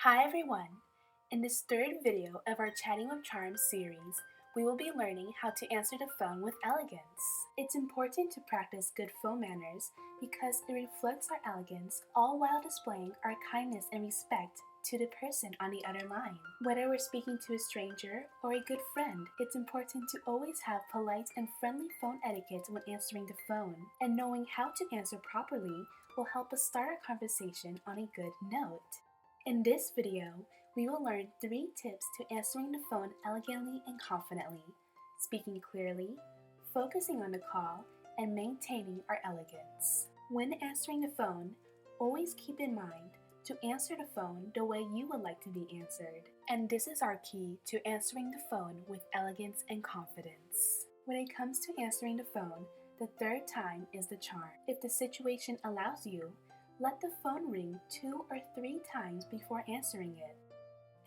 Hi everyone! In this third video of our Chatting with Charms series, we will be learning how to answer the phone with elegance. It's important to practice good phone manners because it reflects our elegance all while displaying our kindness and respect to the person on the other line. Whether we're speaking to a stranger or a good friend, it's important to always have polite and friendly phone etiquette when answering the phone, and knowing how to answer properly will help us start our conversation on a good note. In this video, we will learn 3 tips to answering the phone elegantly and confidently, speaking clearly, focusing on the call, and maintaining our elegance. When answering the phone, always keep in mind to answer the phone the way you would like to be answered. And this is our key to answering the phone with elegance and confidence. When it comes to answering the phone, the third time is the charm. If the situation allows you, let the phone ring 2 or 3 times before answering it.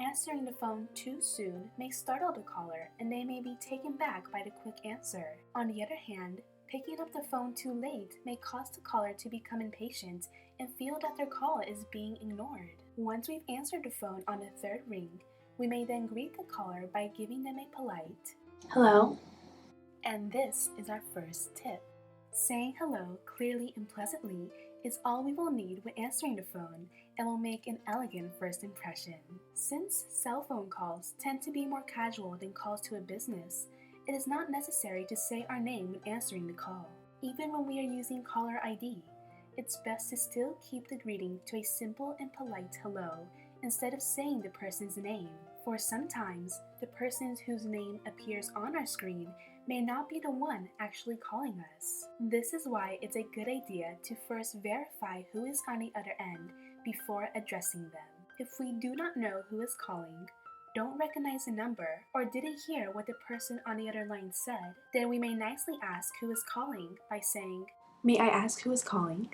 Answering the phone too soon may startle the caller and they may be taken back by the quick answer. On the other hand, picking up the phone too late may cause the caller to become impatient and feel that their call is being ignored. Once we've answered the phone on the third ring, we may then greet the caller by giving them a polite Hello. And this is our first tip. Saying hello clearly and pleasantly is all we will need when answering the phone and will make an elegant first impression. Since cell phone calls tend to be more casual than calls to a business, it is not necessary to say our name when answering the call. Even when we are using caller ID, it's best to still keep the greeting to a simple and polite hello instead of saying the person's name, for sometimes the person whose name appears on our screen may not be the one actually calling us. This is why it's a good idea to first verify who is on the other end before addressing them. If we do not know who is calling, don't recognize the number, or didn't hear what the person on the other line said, then we may nicely ask who is calling by saying, May I ask who is calling?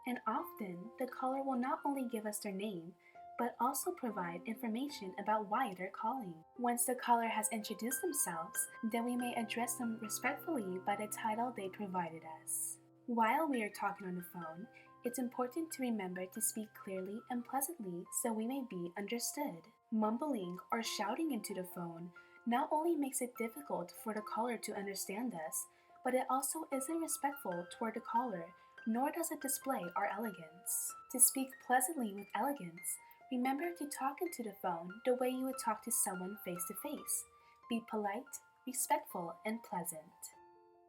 And often the caller will not only give us their name, but also provide information about why they're calling. Once the caller has introduced themselves, then we may address them respectfully by the title they provided us. While we are talking on the phone, it's important to remember to speak clearly and pleasantly so we may be understood. Mumbling or shouting into the phone not only makes it difficult for the caller to understand us, but it also isn't respectful toward the caller, nor does it display our elegance. To speak pleasantly with elegance, remember to talk into the phone the way you would talk to someone face to face. Be polite, respectful, and pleasant.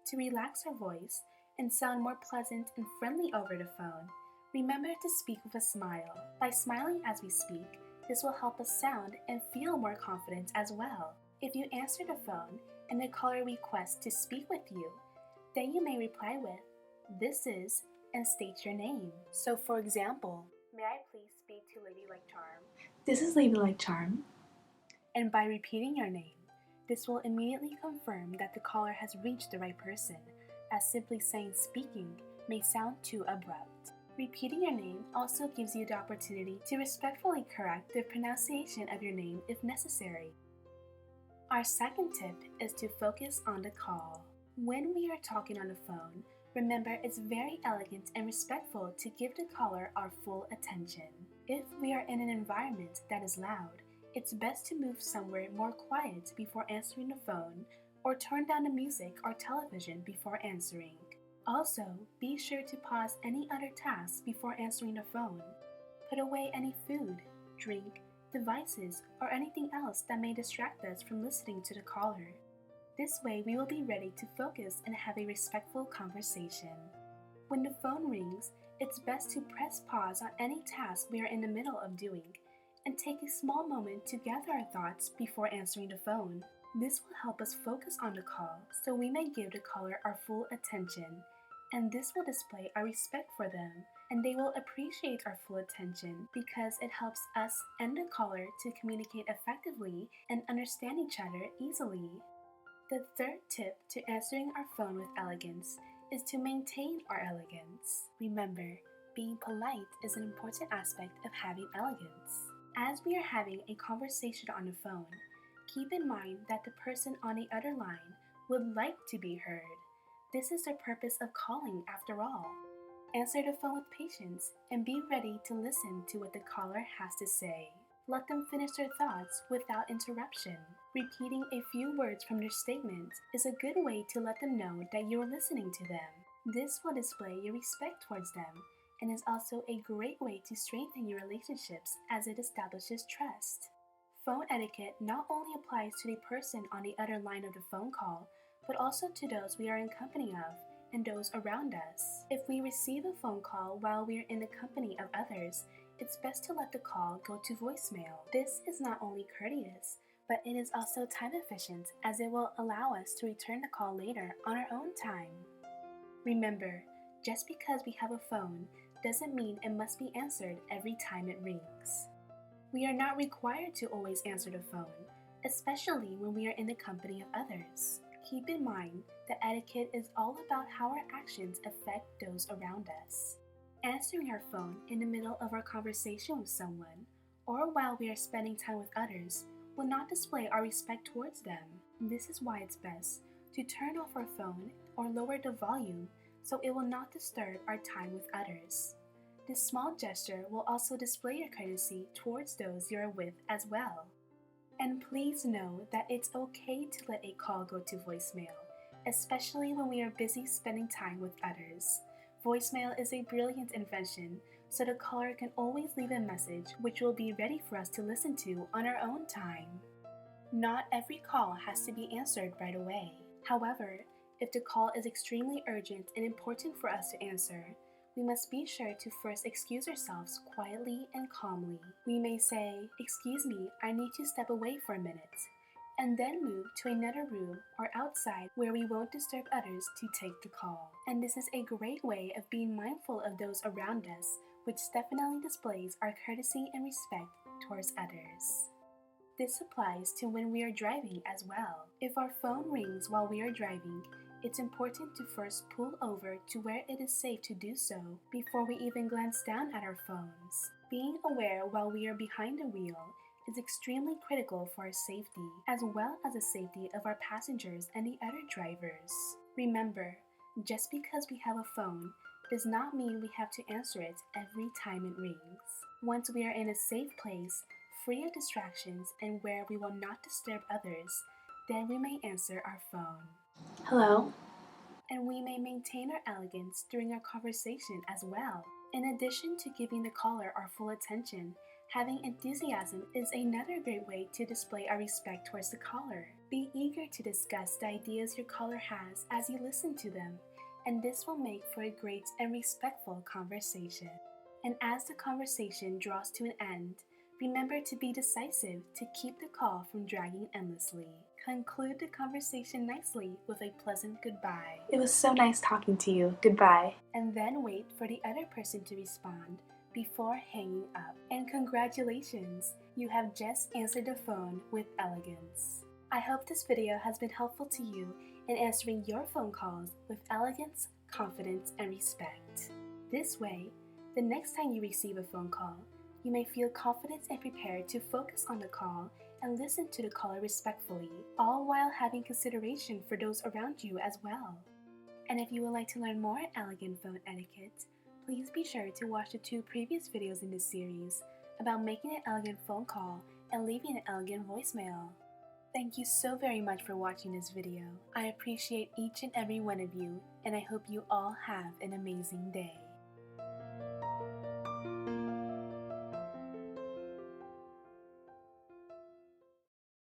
To relax our voice and sound more pleasant and friendly over the phone, remember to speak with a smile. By smiling as we speak, this will help us sound and feel more confident as well. If you answer the phone and the caller requests to speak with you, then you may reply with, "This is," and state your name. So for example, "May I please speak to Ladylike Charm?" This is Ladylike Charm. And by repeating your name, this will immediately confirm that the caller has reached the right person, as simply saying "speaking" may sound too abrupt. Repeating your name also gives you the opportunity to respectfully correct the pronunciation of your name if necessary. Our second tip is to focus on the call. When we are talking on the phone, remember it's very elegant and respectful to give the caller our full attention. If we are in an environment that is loud, it's best to move somewhere more quiet before answering the phone, or turn down the music or television before answering. Also, be sure to pause any other tasks before answering the phone. Put away any food, drink, devices, or anything else that may distract us from listening to the caller. This way we will be ready to focus and have a respectful conversation. When the phone rings, it's best to press pause on any task we are in the middle of doing and take a small moment to gather our thoughts before answering the phone. This will help us focus on the call so we may give the caller our full attention, and this will display our respect for them, and they will appreciate our full attention because it helps us and the caller to communicate effectively and understand each other easily. The third tip to answering our phone with elegance is to maintain our elegance. Remember, being polite is an important aspect of having elegance. As we are having a conversation on the phone, keep in mind that the person on the other line would like to be heard. This is the purpose of calling after all. Answer the phone with patience and be ready to listen to what the caller has to say. Let them finish their thoughts without interruption. Repeating a few words from their statement is a good way to let them know that you are listening to them. This will display your respect towards them and is also a great way to strengthen your relationships as it establishes trust. Phone etiquette not only applies to the person on the other line of the phone call, but also to those we are in company of and those around us. If we receive a phone call while we are in the company of others, it's best to let the call go to voicemail. This is not only courteous, but it is also time efficient as it will allow us to return the call later on our own time. Remember, just because we have a phone doesn't mean it must be answered every time it rings. We are not required to always answer the phone, especially when we are in the company of others. Keep in mind that etiquette is all about how our actions affect those around us. Answering our phone in the middle of our conversation with someone, or while we are spending time with others, will not display our respect towards them. This is why it's best to turn off our phone or lower the volume so it will not disturb our time with others. This small gesture will also display your courtesy towards those you are with as well. And please know that it's okay to let a call go to voicemail, especially when we are busy spending time with others. Voicemail is a brilliant invention, so the caller can always leave a message which will be ready for us to listen to on our own time. Not every call has to be answered right away. However, if the call is extremely urgent and important for us to answer, we must be sure to first excuse ourselves quietly and calmly. We may say, "Excuse me, I need to step away for a minute," and then move to another room or outside where we won't disturb others to take the call. And this is a great way of being mindful of those around us, which definitely displays our courtesy and respect towards others. This applies to when we are driving as well. If our phone rings while we are driving, it's important to first pull over to where it is safe to do so before we even glance down at our phones. Being aware while we are behind the wheel is extremely critical for our safety, as well as the safety of our passengers and the other drivers. Remember, just because we have a phone does not mean we have to answer it every time it rings. Once we are in a safe place, free of distractions, and where we will not disturb others, then we may answer our phone. Hello? And we may maintain our elegance during our conversation as well. In addition to giving the caller our full attention, having enthusiasm is another great way to display our respect towards the caller. Be eager to discuss the ideas your caller has as you listen to them, and this will make for a great and respectful conversation. And as the conversation draws to an end, remember to be decisive to keep the call from dragging endlessly. Conclude the conversation nicely with a pleasant goodbye. It was so nice talking to you. Goodbye. And then wait for the other person to respond before hanging up. And congratulations, you have just answered the phone with elegance. I hope this video has been helpful to you in answering your phone calls with elegance, confidence, and respect. This way, the next time you receive a phone call, you may feel confident and prepared to focus on the call and listen to the caller respectfully, all while having consideration for those around you as well. And if you would like to learn more elegant phone etiquette, please be sure to watch the 2 previous videos in this series about making an elegant phone call and leaving an elegant voicemail. Thank you so very much for watching this video. I appreciate each and every one of you, and I hope you all have an amazing day.